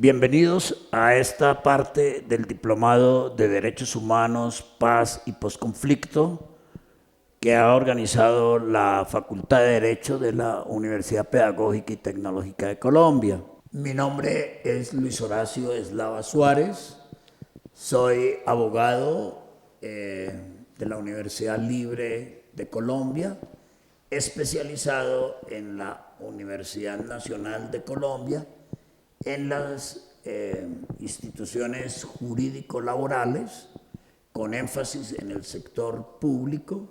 Bienvenidos a esta parte del Diplomado de Derechos Humanos, Paz y Posconflicto que ha organizado la Facultad de Derecho de la Universidad Pedagógica y Tecnológica de Colombia. Mi nombre es Luis Horacio Eslava Suárez, soy abogado de la Universidad Libre de Colombia, especializado en la Universidad Nacional de Colombia, en las instituciones jurídico-laborales, con énfasis en el sector público,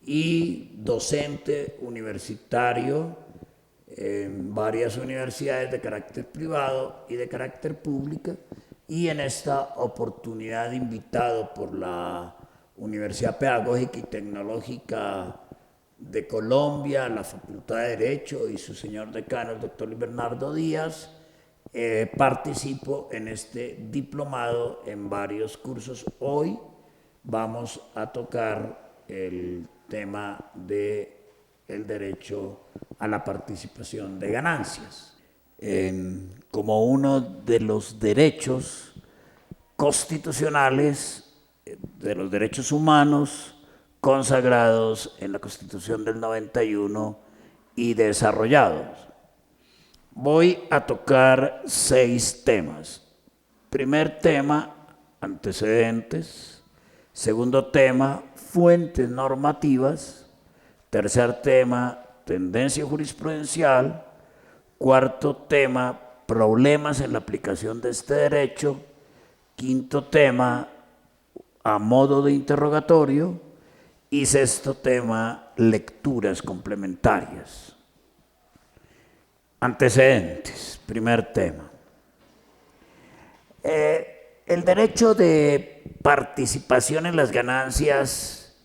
y docente universitario en varias universidades de carácter privado y de carácter público, y en esta oportunidad invitado por la Universidad Pedagógica y Tecnológica de Colombia, la Facultad de Derecho y su señor decano, el doctor Luis Bernardo Díaz. Participo en este diplomado en varios cursos. Hoy vamos a tocar el tema del derecho a la participación de ganancias como uno de los derechos constitucionales, de los derechos humanos consagrados en la Constitución del 91 y desarrollados. Voy a tocar 6 temas. Primer tema, antecedentes. Segundo tema, fuentes normativas. Tercer tema, tendencia jurisprudencial. Cuarto tema, problemas en la aplicación de este derecho. Quinto tema, a modo de interrogatorio. Y sexto tema, lecturas complementarias. Antecedentes, primer tema. El derecho de participación en las ganancias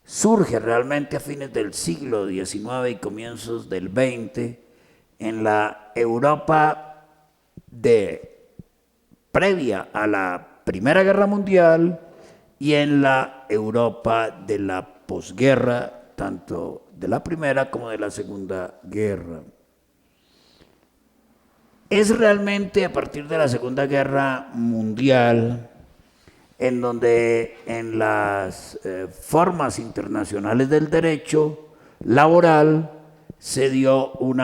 surge realmente a fines del siglo XIX y comienzos del XX en la Europa previa a la Primera Guerra Mundial y en la Europa de la posguerra, tanto de la Primera como de la Segunda Guerra. Es realmente a partir de la Segunda Guerra Mundial en donde en las formas internacionales del derecho laboral se dio un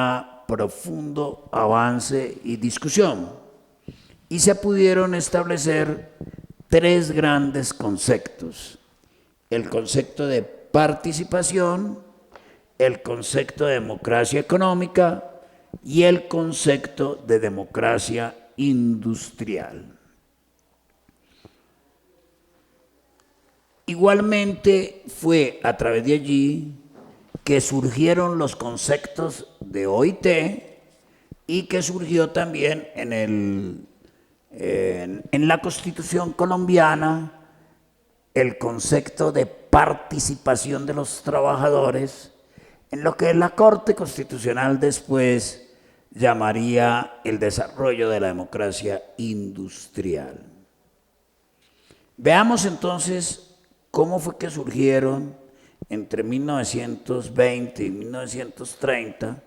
profundo avance y discusión, y se pudieron establecer 3 grandes conceptos: el concepto de participación, el concepto de democracia económica y el concepto de democracia industrial. Igualmente fue a través de allí que surgieron los conceptos de OIT y que surgió también en la Constitución colombiana el concepto de participación de los trabajadores, en lo que la Corte Constitucional después llamaría el desarrollo de la democracia industrial. Veamos entonces cómo fue que surgieron entre 1920 y 1930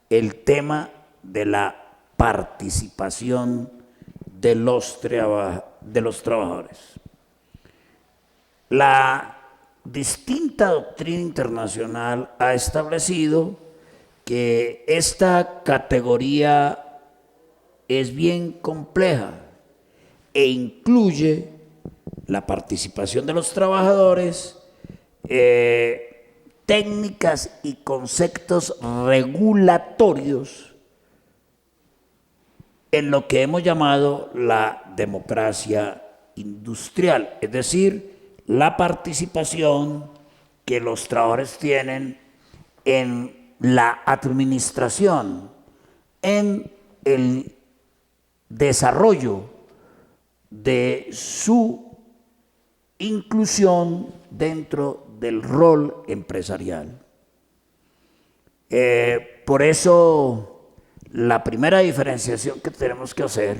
el tema de la participación de los trabajadores. La distinta doctrina internacional ha establecido que esta categoría es bien compleja e incluye la participación de los trabajadores, técnicas y conceptos regulatorios en lo que hemos llamado la democracia industrial, es decir, la participación que los trabajadores tienen en la administración, en el desarrollo de su inclusión dentro del rol empresarial. Por eso, la primera diferenciación que tenemos que hacer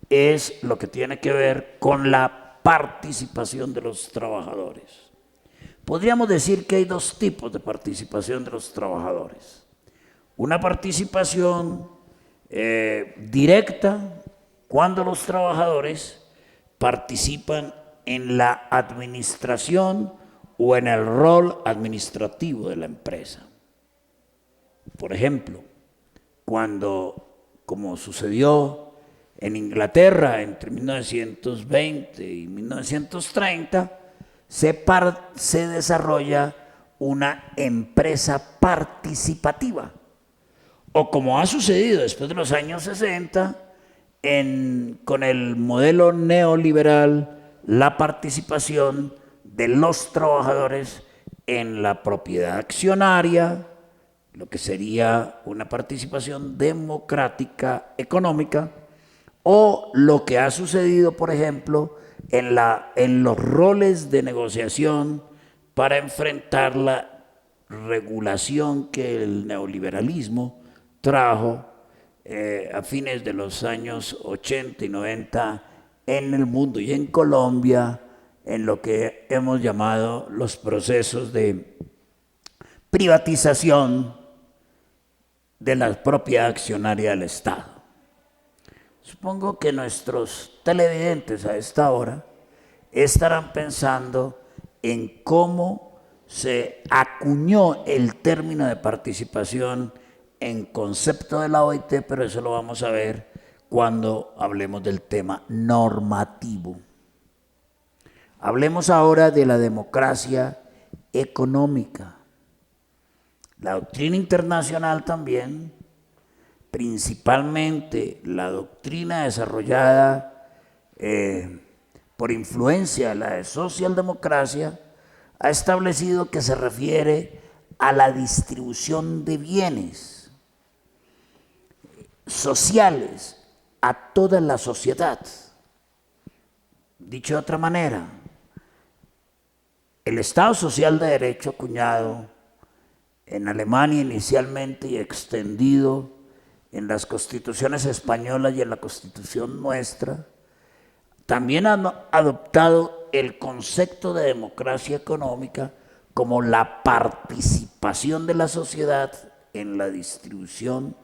es lo que tiene que ver con la participación de los trabajadores. Podríamos decir que hay 2 tipos de participación de los trabajadores. Una participación directa cuando los trabajadores participan en la administración o en el rol administrativo de la empresa. Por ejemplo, cuando, como sucedió en Inglaterra entre 1920 y 1930, se desarrolla una empresa participativa. O como ha sucedido después de los años 60, con el modelo neoliberal, la participación de los trabajadores en la propiedad accionaria, lo que sería una participación democrática económica, o lo que ha sucedido, por ejemplo, en los roles de negociación para enfrentar la regulación que el neoliberalismo trajo a fines de los años 80 y 90 en el mundo y en Colombia, en lo que hemos llamado los procesos de privatización de la propiedad accionaria del Estado. Supongo que nuestros televidentes a esta hora estarán pensando en cómo se acuñó el término de participación en concepto de la OIT, pero eso lo vamos a ver cuando hablemos del tema normativo. Hablemos ahora de la democracia económica. La doctrina internacional también, principalmente la doctrina desarrollada por influencia de la socialdemocracia, ha establecido que se refiere a la distribución de bienes sociales a toda la sociedad. Dicho de otra manera, el Estado Social de Derecho acuñado en Alemania inicialmente y extendido en las constituciones españolas y en la constitución nuestra, también han adoptado el concepto de democracia económica como la participación de la sociedad en la distribución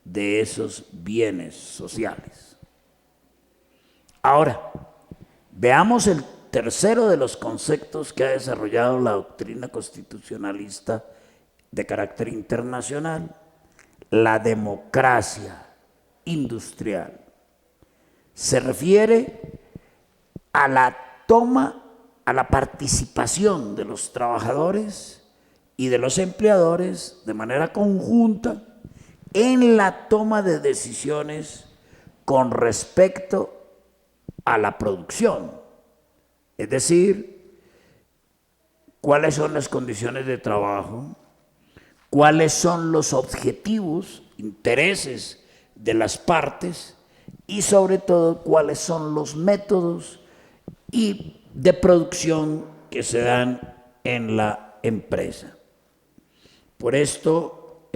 de esos bienes sociales. Ahora, veamos el tercero de los conceptos que ha desarrollado la doctrina constitucionalista de carácter internacional, la democracia industrial. Se refiere a la participación de los trabajadores y de los empleadores de manera conjunta en la toma de decisiones con respecto a la producción. Es decir, cuáles son las condiciones de trabajo, cuáles son los objetivos, intereses de las partes y sobre todo cuáles son los métodos y de producción que se dan en la empresa. Por esto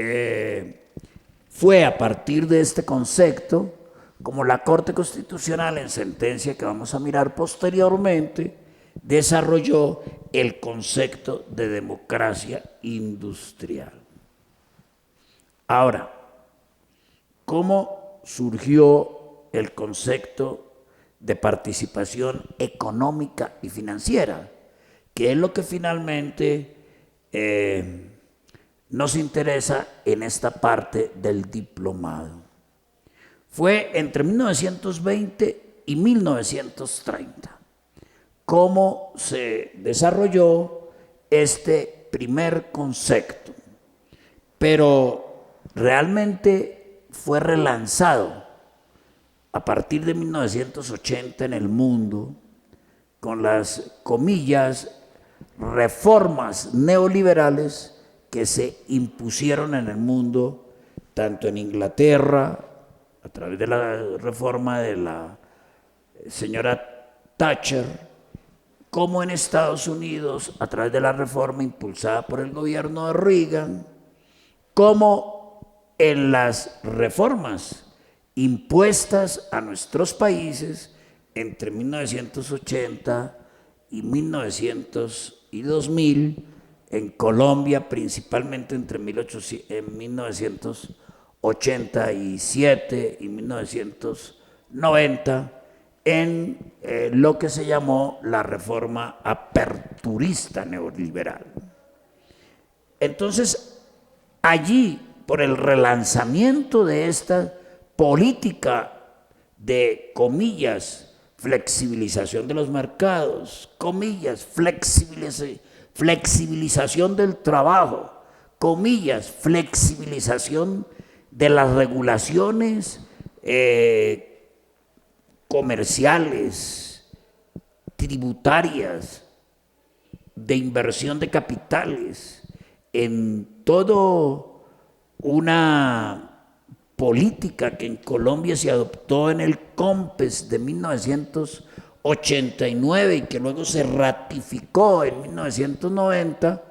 fue a partir de este concepto como la Corte Constitucional, en sentencia que vamos a mirar posteriormente, desarrolló el concepto de democracia industrial. Ahora, ¿cómo surgió el concepto de participación económica y financiera? Que es lo que finalmente nos interesa en esta parte del diplomado. Fue entre 1920 y 1930 cómo se desarrolló este primer concepto, pero realmente fue relanzado a partir de 1980 en el mundo con las comillas reformas neoliberales que se impusieron en el mundo, tanto en Inglaterra a través de la reforma de la señora Thatcher, como en Estados Unidos a través de la reforma impulsada por el gobierno de Reagan, como en las reformas impuestas a nuestros países entre 1980 y 2000, en Colombia principalmente entre 1980 1987 y 1990 en lo que se llamó la reforma aperturista neoliberal. Entonces, allí, por el relanzamiento de esta política de, comillas, flexibilización de los mercados, comillas, flexibilización del trabajo, comillas, flexibilización de las regulaciones comerciales, tributarias, de inversión de capitales, en todo una política que en Colombia se adoptó en el COMPES de 1989 y que luego se ratificó en 1990,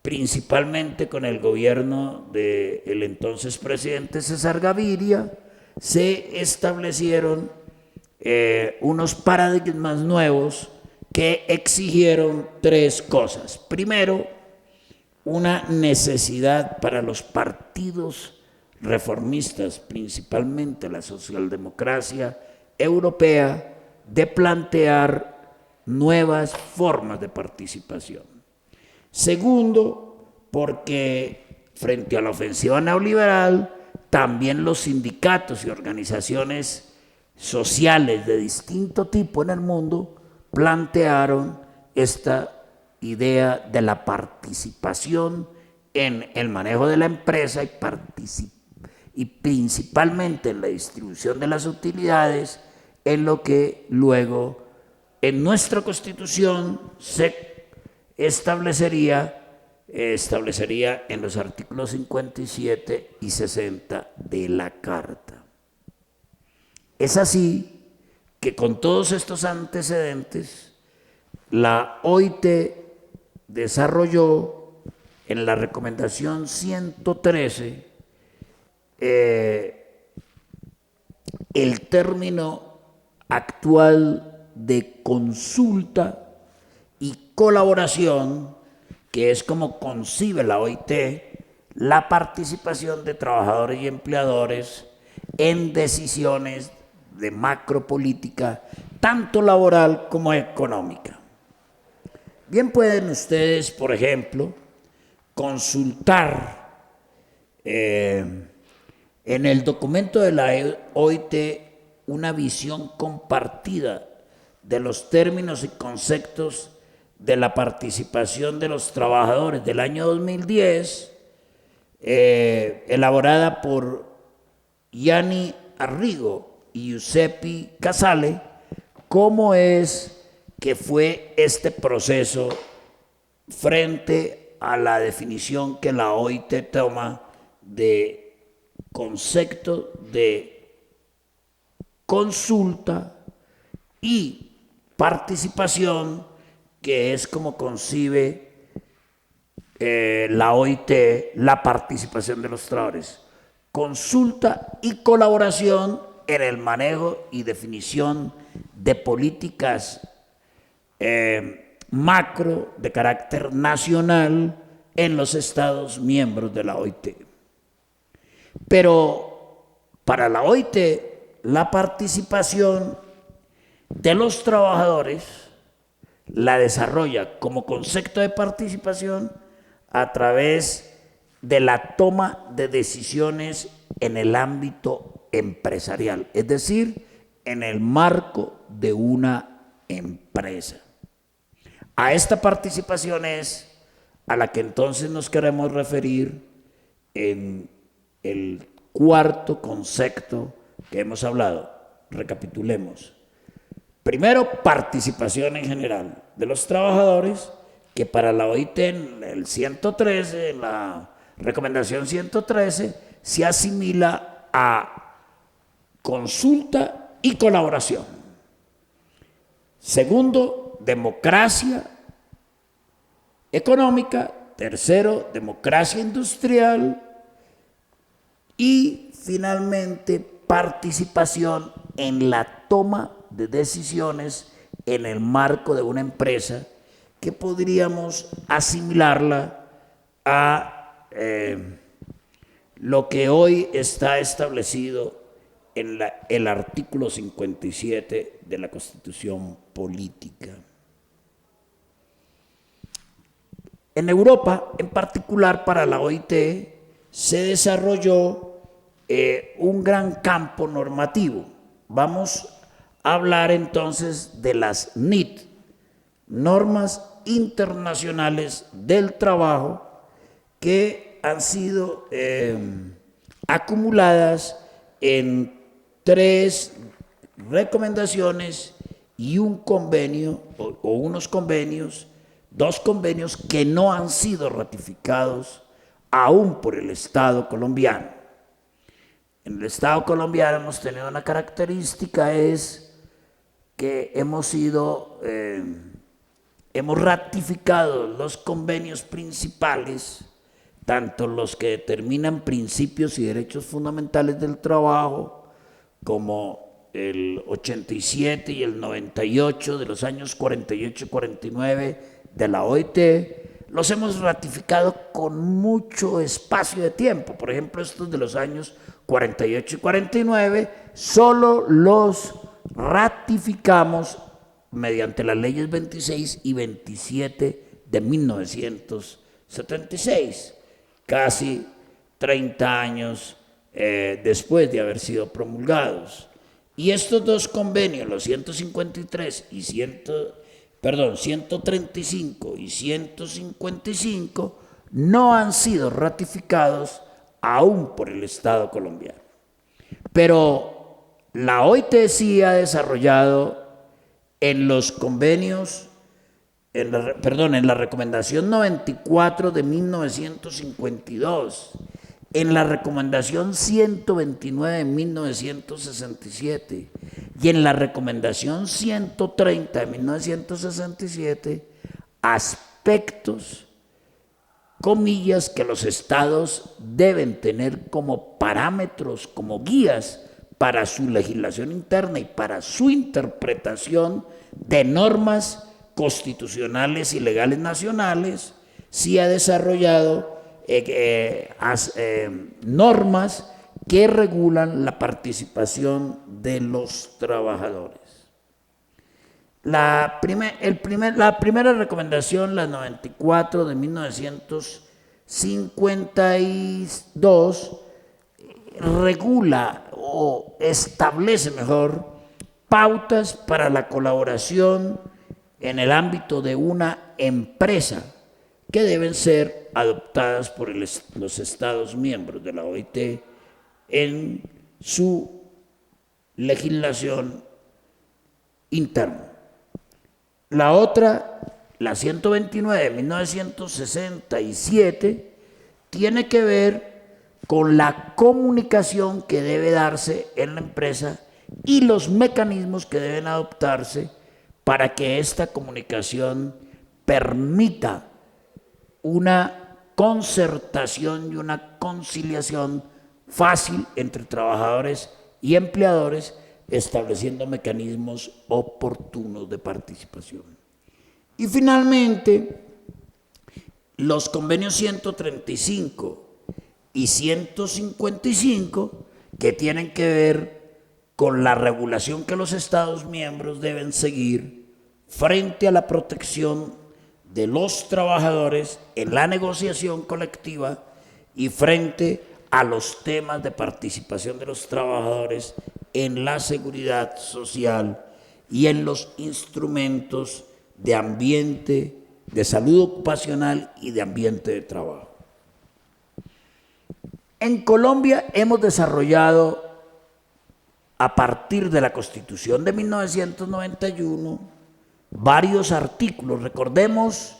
principalmente con el gobierno del entonces presidente César Gaviria, se establecieron unos paradigmas nuevos que exigieron tres cosas. Primero, una necesidad para los partidos reformistas, principalmente la socialdemocracia europea, de plantear nuevas formas de participación. Segundo, porque frente a la ofensiva neoliberal, también los sindicatos y organizaciones sociales de distinto tipo en el mundo plantearon esta idea de la participación en el manejo de la empresa y principalmente en la distribución de las utilidades, en lo que luego en nuestra Constitución se establecería en los artículos 57 y 60 de la Carta. Es así que con todos estos antecedentes, la OIT desarrolló en la recomendación 113 el término actual de consulta y colaboración, que es como concibe la OIT la participación de trabajadores y empleadores en decisiones de macropolítica, tanto laboral como económica. Bien pueden ustedes, por ejemplo, consultar en el documento de la OIT una visión compartida de los términos y conceptos de la participación de los trabajadores del año 2010, elaborada por Gianni Arrigo y Giuseppe Casale. ¿Cómo es que fue este proceso frente a la definición que la OIT toma de concepto de consulta y participación, que es como concibe la OIT la participación de los trabajadores? Consulta y colaboración en el manejo y definición de políticas macro de carácter nacional en los Estados miembros de la OIT. Pero para la OIT, la participación de los trabajadores la desarrolla como concepto de participación a través de la toma de decisiones en el ámbito empresarial, es decir, en el marco de una empresa. A esta participación es a la que entonces nos queremos referir en el cuarto concepto que hemos hablado. Recapitulemos. Primero, participación en general de los trabajadores, que para la OIT en el 113, en la recomendación 113, se asimila a consulta y colaboración. Segundo, democracia económica. Tercero, democracia industrial. Y finalmente, participación en la toma de decisiones en el marco de una empresa, que podríamos asimilarla a lo que hoy está establecido en el artículo 57 de la Constitución Política. En Europa, en particular para la OIT, se desarrolló un gran campo normativo. Vamos a hablar entonces de las NIT, Normas Internacionales del Trabajo, que han sido acumuladas en 3 recomendaciones y un convenio, o unos convenios, 2 convenios que no han sido ratificados aún por el Estado colombiano. En el Estado colombiano hemos tenido una característica, es que hemos ratificado los convenios principales, tanto los que determinan principios y derechos fundamentales del trabajo, como el 87 y el 98 de los años 48 y 49 de la OIT, los hemos ratificado con mucho espacio de tiempo. Por ejemplo, estos de los años 48 y 49, solo los ratificamos mediante las leyes 26 y 27 de 1976, casi 30 años después de haber sido promulgados. Y estos 2 convenios, los 153 y 135 y 155, no han sido ratificados aún por el Estado colombiano. Pero la OIT sí ha desarrollado en los convenios, en la recomendación 94 de 1952, en la recomendación 129 de 1967 y en la recomendación 130 de 1967, aspectos, comillas, que los estados deben tener como parámetros, como guías para su legislación interna y para su interpretación de normas constitucionales y legales nacionales. Sí ha desarrollado normas que regulan la participación de los trabajadores. La primera recomendación, la 94 de 1952, regula o establece mejor pautas para la colaboración en el ámbito de una empresa que deben ser adoptadas por los Estados miembros de la OIT en su legislación interna. La otra, la 129 de 1967, tiene que ver con la comunicación que debe darse en la empresa y los mecanismos que deben adoptarse para que esta comunicación permita una concertación y una conciliación fácil entre trabajadores y empleadores, estableciendo mecanismos oportunos de participación. Y finalmente, los convenios 135 y 155, que tienen que ver con la regulación que los Estados miembros deben seguir frente a la protección de los trabajadores en la negociación colectiva y frente a los temas de participación de los trabajadores en la seguridad social y en los instrumentos de ambiente, de salud ocupacional y de ambiente de trabajo. En Colombia hemos desarrollado, a partir de la Constitución de 1991, varios artículos. Recordemos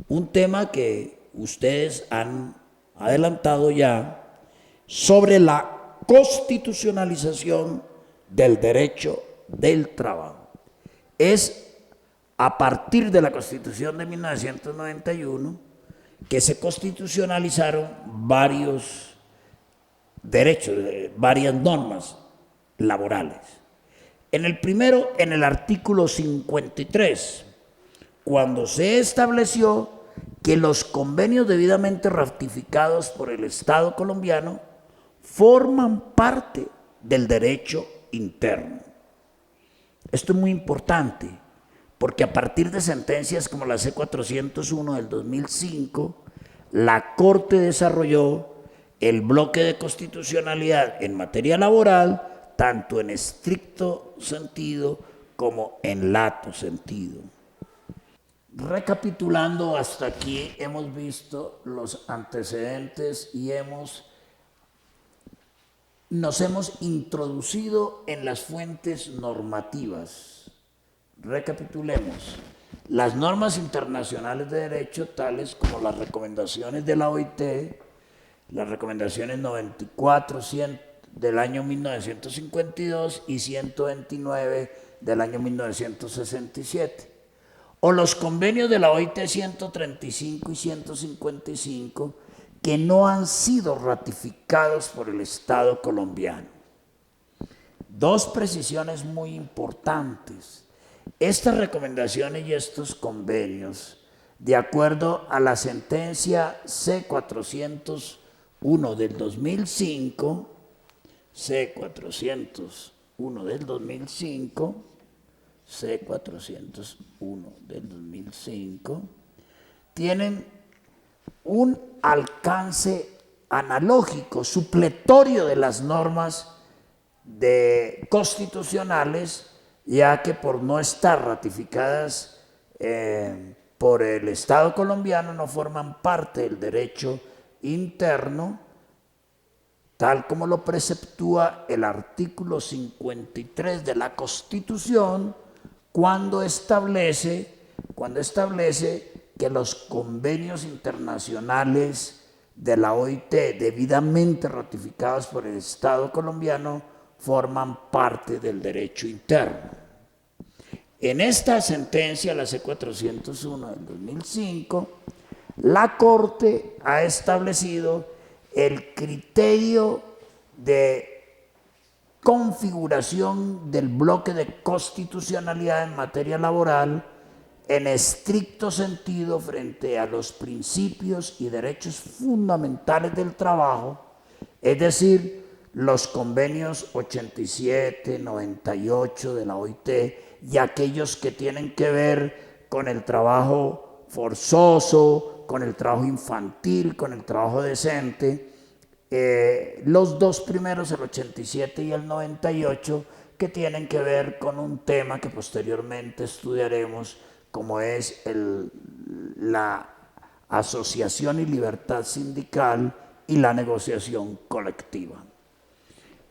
un tema que ustedes han adelantado ya, sobre la constitucionalización del derecho del trabajo. Es a partir de la Constitución de 1991 que se constitucionalizaron varios derechos, varias normas laborales. En el primero, en el artículo 53, cuando se estableció que los convenios debidamente ratificados por el Estado colombiano forman parte del derecho interno. Esto es muy importante, porque a partir de sentencias como la C-401 del 2005, la Corte desarrolló el bloque de constitucionalidad en materia laboral, tanto en estricto sentido como en lato sentido. Recapitulando, hasta aquí hemos visto los antecedentes y nos hemos introducido en las fuentes normativas. Recapitulemos. Las normas internacionales de derecho, tales como las recomendaciones de la OIT, las recomendaciones 94, 100 del año 1952 y 129 del año 1967, o los convenios de la OIT 135 y 155 que no han sido ratificados por el Estado colombiano. Dos precisiones muy importantes. Estas recomendaciones y estos convenios, de acuerdo a la sentencia C-401 del 2005, C-401 del 2005, C-401 del 2005, tienen un alcance analógico, supletorio de las normas constitucionales, ya que por no estar ratificadas por el Estado colombiano no forman parte del derecho interno, tal como lo preceptúa el artículo 53 de la Constitución, cuando establece que los convenios internacionales de la OIT debidamente ratificados por el Estado colombiano forman parte del derecho interno. En esta sentencia, la C-401 del 2005, la Corte ha establecido el criterio de configuración del bloque de constitucionalidad en materia laboral en estricto sentido frente a los principios y derechos fundamentales del trabajo, es decir, los convenios 87, 98 de la OIT y aquellos que tienen que ver con el trabajo forzoso, con el trabajo infantil, con el trabajo decente. Los dos primeros, el 87 y el 98, que tienen que ver con un tema que posteriormente estudiaremos, como es la asociación y libertad sindical y la negociación colectiva.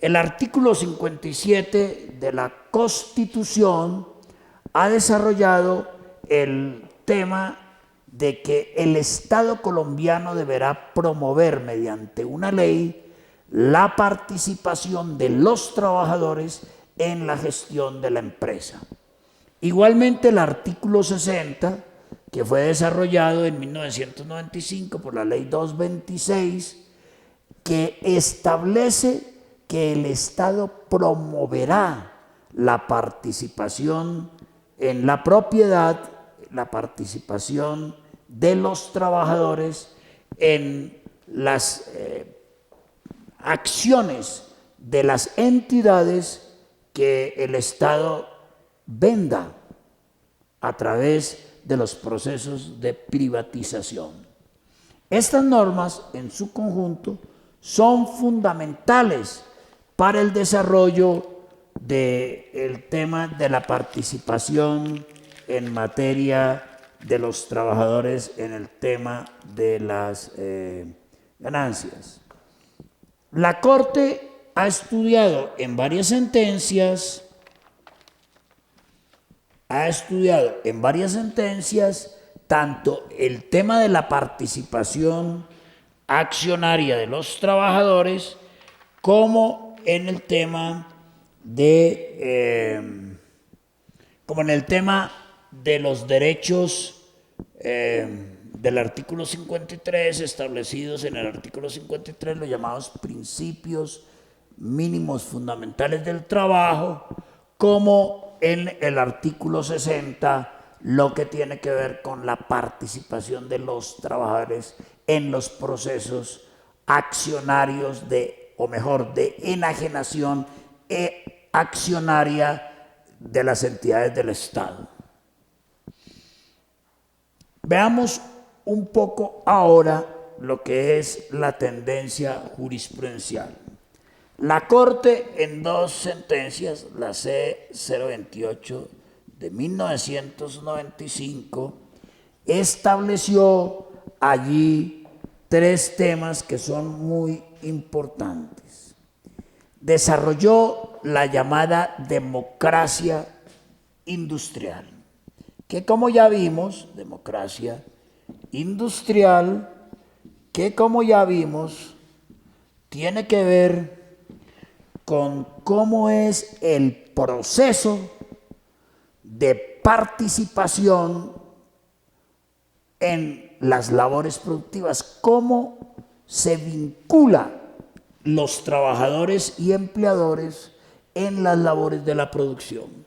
El artículo 57 de la Constitución ha desarrollado el tema de que el Estado colombiano deberá promover mediante una ley la participación de los trabajadores en la gestión de la empresa. Igualmente, el artículo 60, que fue desarrollado en 1995 por la Ley 226, que establece que el Estado promoverá la participación en la propiedad, la participación de los trabajadores en las acciones de las entidades que el Estado venda a través de los procesos de privatización. Estas normas en su conjunto son fundamentales para el desarrollo del tema de la participación en materia de los trabajadores en el tema de las ganancias. La Corte ha estudiado en varias sentencias tanto el tema de la participación accionaria de los trabajadores como en el tema de los derechos del artículo 53 establecidos en el artículo 53, los llamados principios mínimos fundamentales del trabajo, como en el artículo 60, lo que tiene que ver con la participación de los trabajadores en los procesos accionarios de o mejor, de enajenación accionaria de las entidades del Estado. Veamos un poco ahora lo que es la tendencia jurisprudencial. La Corte en dos sentencias, la C-028 de 1995, estableció allí tres temas que son muy importantes. Desarrolló la llamada democracia industrial, que como ya vimos, democracia industrial, que como ya vimos, tiene que ver con cómo es el proceso de participación en las labores productivas, cómo se vincula los trabajadores y empleadores en las labores de la producción.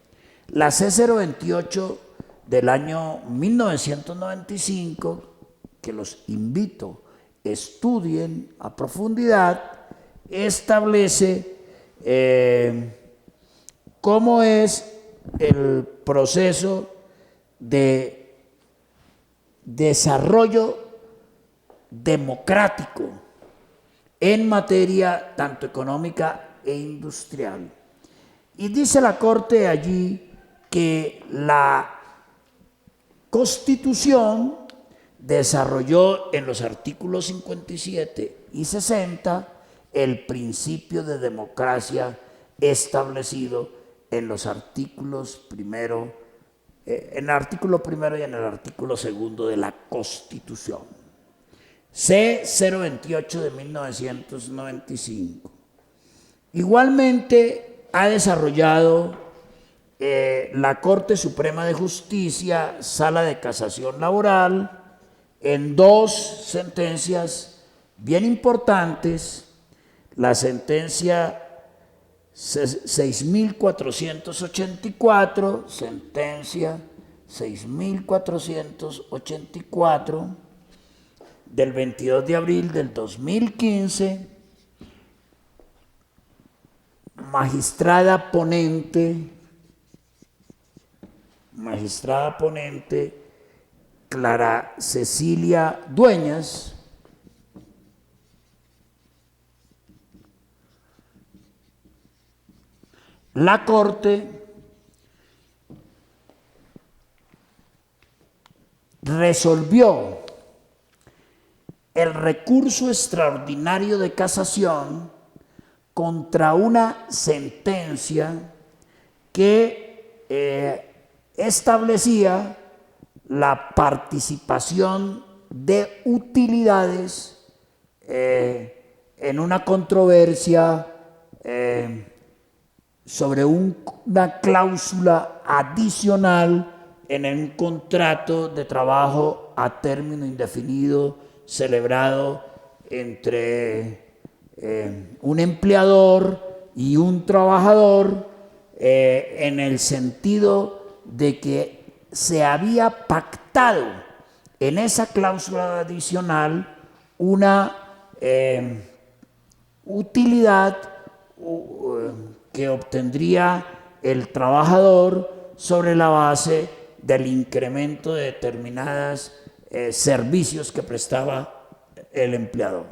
La C-028 del año 1995, que los invito a estudien a profundidad, establece cómo es el proceso de desarrollo democrático en materia tanto económica e industrial. Y dice la Corte allí que la Constitución desarrolló en los artículos 57 y 60 el principio de democracia establecido en los artículos primero, en el artículo primero y en el artículo segundo de la Constitución. C-028 de 1995. Igualmente ha desarrollado la Corte Suprema de Justicia, Sala de Casación Laboral, en dos sentencias bien importantes, la sentencia 6.484, sentencia 6.484 del 22 de abril del 2015, magistrada ponente Clara Cecilia Dueñas, la Corte resolvió el recurso extraordinario de casación contra una sentencia que establecía la participación de utilidades en una controversia sobre una cláusula adicional en un contrato de trabajo a término indefinido celebrado entre un empleador y un trabajador, en el sentido de que se había pactado en esa cláusula adicional una utilidad que obtendría el trabajador sobre la base del incremento de determinados servicios que prestaba el empleador.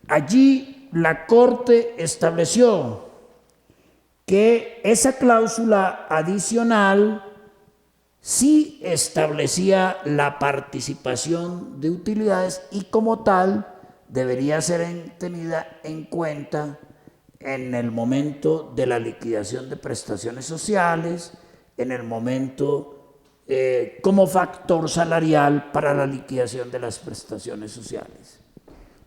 Allí la Corte estableció que esa cláusula adicional sí establecía la participación de utilidades y como tal debería ser tenida en cuenta en el momento de la liquidación de prestaciones sociales, en el momento como factor salarial para la liquidación de las prestaciones sociales.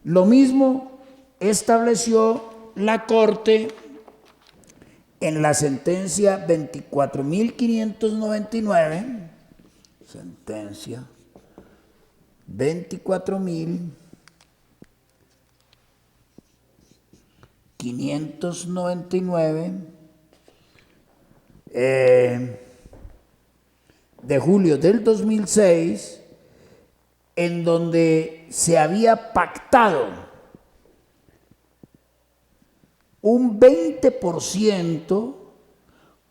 Lo mismo estableció la Corte en la sentencia 24.599, sentencia 24.599 de julio del 2006, en donde se había pactado un 20%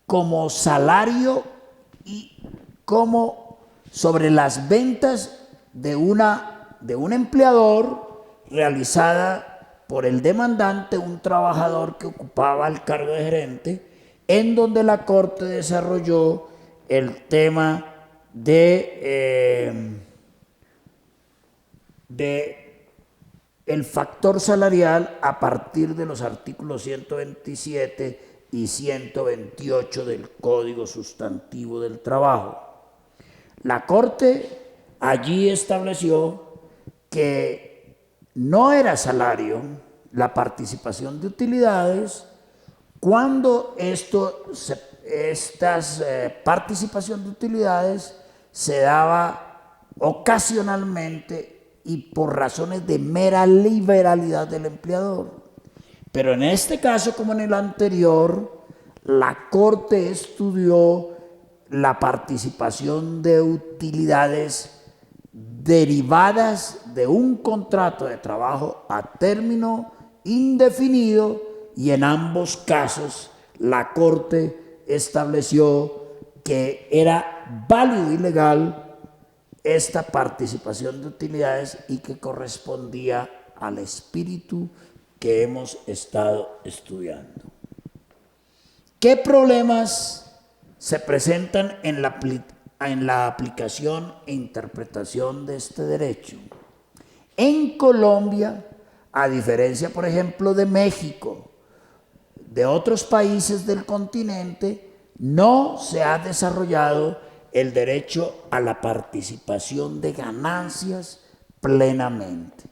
como salario y como sobre las ventas de un empleador realizada por el demandante, un trabajador que ocupaba el cargo de gerente, en donde la Corte desarrolló el tema de el factor salarial a partir de los artículos 127 y 128 del Código Sustantivo del Trabajo. La Corte allí estableció que no era salario la participación de utilidades cuando participación de utilidades se daba ocasionalmente y por razones de mera liberalidad del empleador. Pero en este caso, como en el anterior, la Corte estudió la participación de utilidades derivadas de un contrato de trabajo a término indefinido, y en ambos casos la Corte estableció que era válido y legal esta participación de utilidades y que correspondía al espíritu que hemos estado estudiando. ¿Qué problemas se presentan en la aplicación e interpretación de este derecho? En Colombia, a diferencia, por ejemplo, de México, de otros países del continente, no se ha desarrollado el derecho a la participación de ganancias plenamente.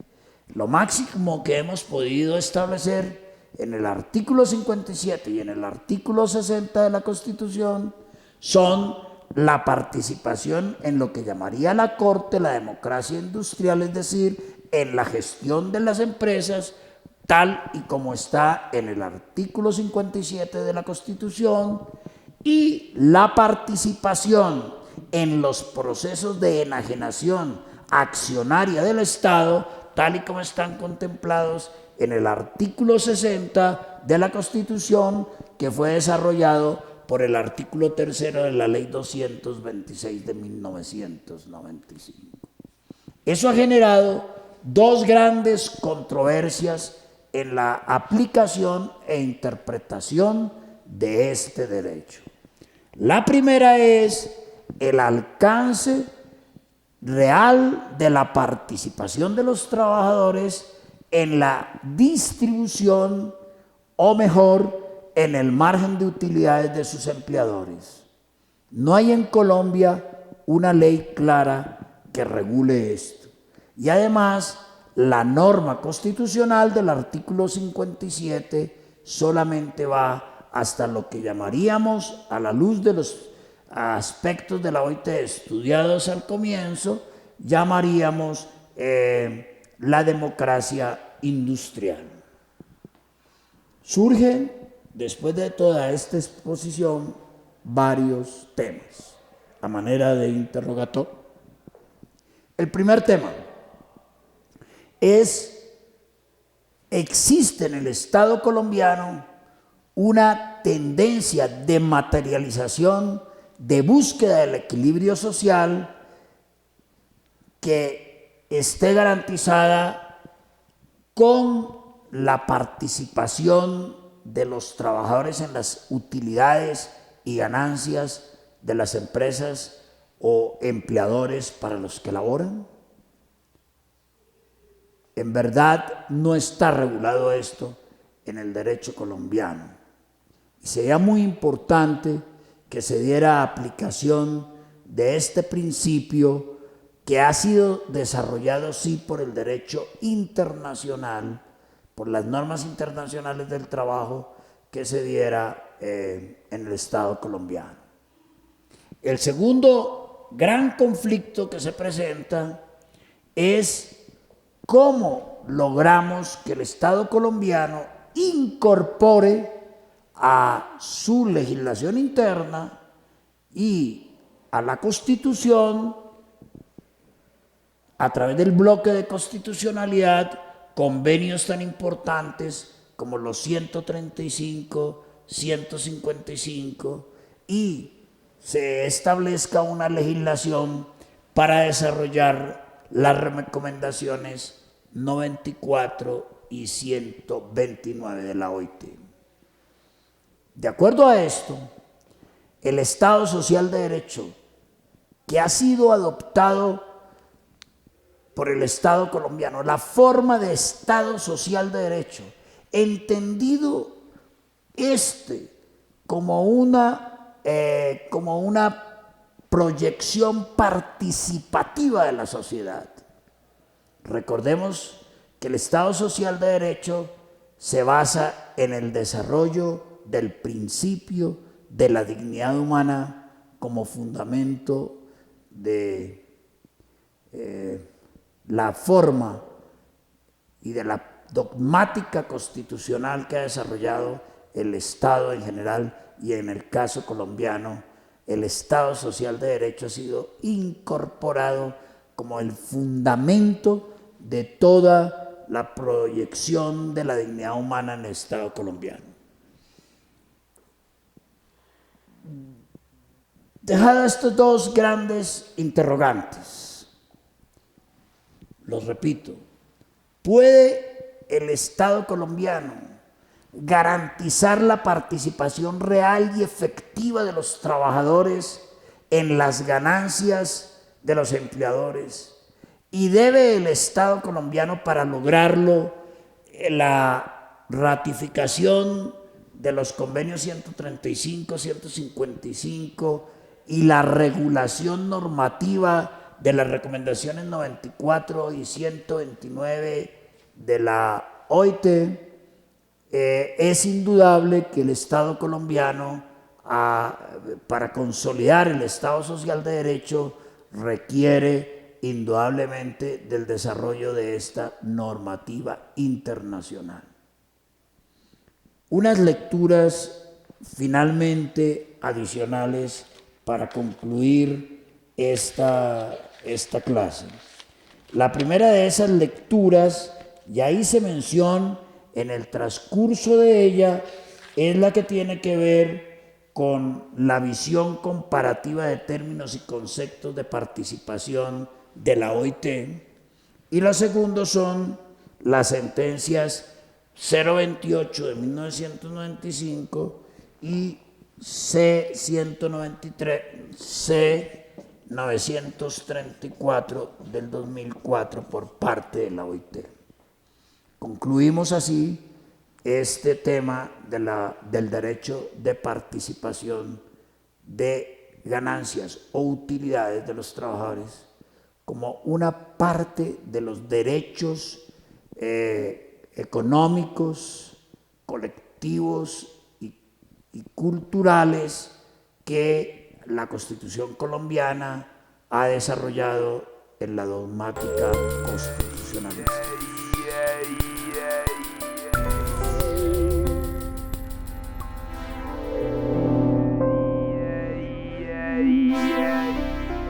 Lo máximo que hemos podido establecer en el artículo 57 y en el artículo 60 de la Constitución son la participación en lo que llamaría la Corte la democracia industrial, es decir, en la gestión de las empresas, tal y como está en el artículo 57 de la Constitución, y la participación en los procesos de enajenación accionaria del Estado, tal y como están contemplados en el artículo 60 de la Constitución, que fue desarrollado por el artículo 3 de la Ley 226 de 1995. Eso ha generado dos grandes controversias en la aplicación e interpretación de este derecho. La primera es el alcance real de la participación de los trabajadores en la distribución, o mejor, en el margen de utilidades de sus empleadores. No hay en Colombia una ley clara que regule esto. Y además, la norma constitucional del artículo 57 solamente va hasta lo que llamaríamos, a la luz de los aspectos de la OIT estudiados al comienzo, llamaríamos la democracia industrial. Surgen, después de toda esta exposición, varios temas a manera de interrogatorio. El primer tema es: existe en el Estado colombiano una tendencia de materialización, de búsqueda del equilibrio social que esté garantizada con la participación de los trabajadores en las utilidades y ganancias de las empresas o empleadores para los que laboran. En verdad no está regulado esto en el derecho colombiano, y sería muy importante que se diera aplicación de este principio, que ha sido desarrollado sí por el derecho internacional, por las normas internacionales del trabajo, que se diera en el Estado colombiano. El segundo gran conflicto que se presenta es cómo logramos que el Estado colombiano incorpore a su legislación interna y a la Constitución, a través del bloque de constitucionalidad, convenios tan importantes como los 135, 155, y se establezca una legislación para desarrollar las recomendaciones 94 y 129 de la OIT. De acuerdo a esto, el Estado Social de Derecho, que ha sido adoptado por el Estado colombiano, la forma de Estado Social de Derecho, entendido como una proyección participativa de la sociedad. Recordemos que el Estado Social de Derecho se basa en el desarrollo del principio de la dignidad humana como fundamento de la forma y de la dogmática constitucional que ha desarrollado el Estado en general, y en el caso colombiano, el Estado Social de Derecho ha sido incorporado como el fundamento de toda la proyección de la dignidad humana en el Estado colombiano. Dejadas estos dos grandes interrogantes, los repito, ¿puede el Estado colombiano garantizar la participación real y efectiva de los trabajadores en las ganancias de los empleadores? ¿Y debe el Estado colombiano, para lograrlo, la ratificación de los convenios 135, 155 y la regulación normativa de las recomendaciones 94 y 129 de la OIT? Es indudable que el Estado colombiano, para consolidar el Estado Social de Derecho, requiere indudablemente del desarrollo de esta normativa internacional. Unas lecturas finalmente adicionales para concluir esta clase. La primera de esas lecturas, ya hice mención en el transcurso de ella, es la que tiene que ver con la visión comparativa de términos y conceptos de participación de la OIT, y la segunda son las sentencias 028 de 1995 y C934 del 2004 por parte de la OIT. Concluimos así este tema del derecho de participación de ganancias o utilidades de los trabajadores como una parte de los derechos económicos, colectivos y culturales que la Constitución colombiana ha desarrollado en la dogmática constitucionalista.